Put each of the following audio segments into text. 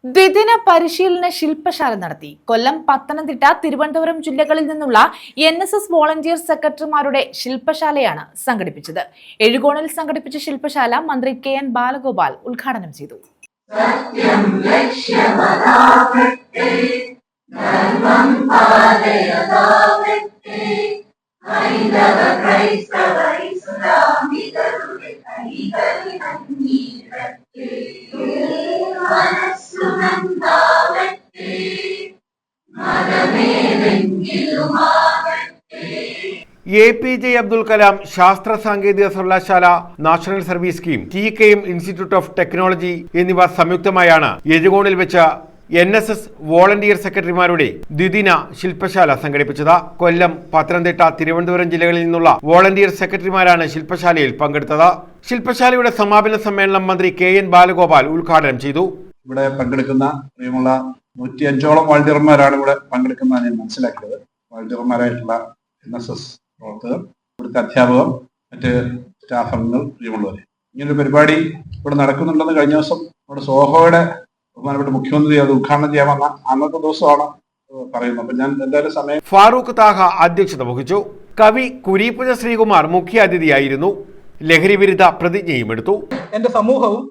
ദ്വിദിന പരിശീലന ശില്പശാല നടത്തി. കൊല്ലം, പത്തനംതിട്ട, തിരുവനന്തപുരം ജില്ലകളിൽ നിന്നുള്ള NSS വോളണ്ടിയർ സെക്രട്ടറിമാരുടെ ശില്പശാലയാണ് സംഘടിപ്പിച്ചത്. എഴുകോണിൽ സംഘടിപ്പിച്ച ശില്പശാല മന്ത്രി KN ബാലഗോപാൽ ഉദ്ഘാടനം ചെയ്തു. APJ അബ്ദുൽ കലാം ശാസ്ത്ര സാങ്കേതിക സർവകലാശാല, national service scheme, TKM institute of technology എന്നിവ സംയുക്തമായാണ് എഴുകോണിൽ വെച്ച NSS വോളണ്ടിയർ സെക്രട്ടറിമാരുടെ ദ്വിദിന ശില്പശാല സംഘടിപ്പിച്ചത്. കൊല്ലം, പത്തനംതിട്ട, തിരുവനന്തപുരം ജില്ലകളിൽ നിന്നുള്ള വോളണ്ടിയർ സെക്രട്ടറിമാരാണ് ശില്പശാലയിൽ പങ്കെടുത്തത്. ശില്പശാലയുടെ സമാപന സമ്മേളനം മന്ത്രി KN ബാലഗോപാൽ ഉദ്ഘാടനം ചെയ്തു. ഇവിടെ പങ്കെടുക്കുന്ന പ്രിയമുള്ള 105ഓളം വോളണ്ടിയർമാരാണ് ഇവിടെ പങ്കെടുക്കുന്നതാണ് ഞാൻ മനസ്സിലാക്കിയത്. വോളണ്ടിയർമാരായിട്ടുള്ള NSS പ്രവർത്തകർ, ഇവിടുത്തെ അധ്യാപകർ, മറ്റ് സ്റ്റാഫ് അംഗങ്ങൾ, പ്രിയമുള്ളവരെ, ഇങ്ങനൊരു പരിപാടി ഇവിടെ നടക്കുന്നുണ്ടെന്ന് കഴിഞ്ഞ ദിവസം നമ്മുടെ സോഹോയുടെ ബഹുമാനപ്പെട്ട മുഖ്യമന്ത്രി അത് ഉദ്ഘാടനം ചെയ്യാമെന്ന അന്നത്തെ ദിവസമാണ് പറയുന്നത്. അപ്പൊ ഞാൻ എന്തായാലും സമയം. ഫാറൂഖ് താഹ അധ്യക്ഷത വഹിച്ചു. കവി കുരീപ്പുഴ ശ്രീകുമാർ മുഖ്യാതിഥിയായിരുന്നു. ലഹരി വിരുദ്ധ പ്രതിജ്ഞയും എടുത്തു. എന്റെ സമൂഹവും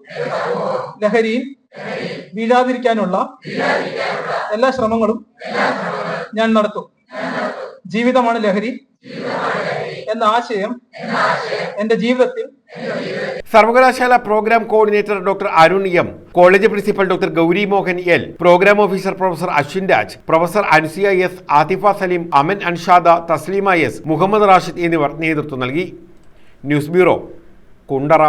ലഹരിയിൽ വീഴാതിരിക്കാനുള്ള എല്ലാ ശ്രമങ്ങളും ഞാൻ നടത്തും. ജീവിതമാണ് ലഹരി എന്ന ആശയം എന്റെ ജീവിതത്തിൽ. സർവകലാശാല programme coordinator doctor Arun M, college principal doctor Gauri Mohan L, programme officer professor Ashwin Raj, professor Ansiya S, Athifa Saleem, Aman Anshada, Thasleema S, Muhammad Rashid എന്നിവർ നേതൃത്വം നൽകി. News bureau, Kundara.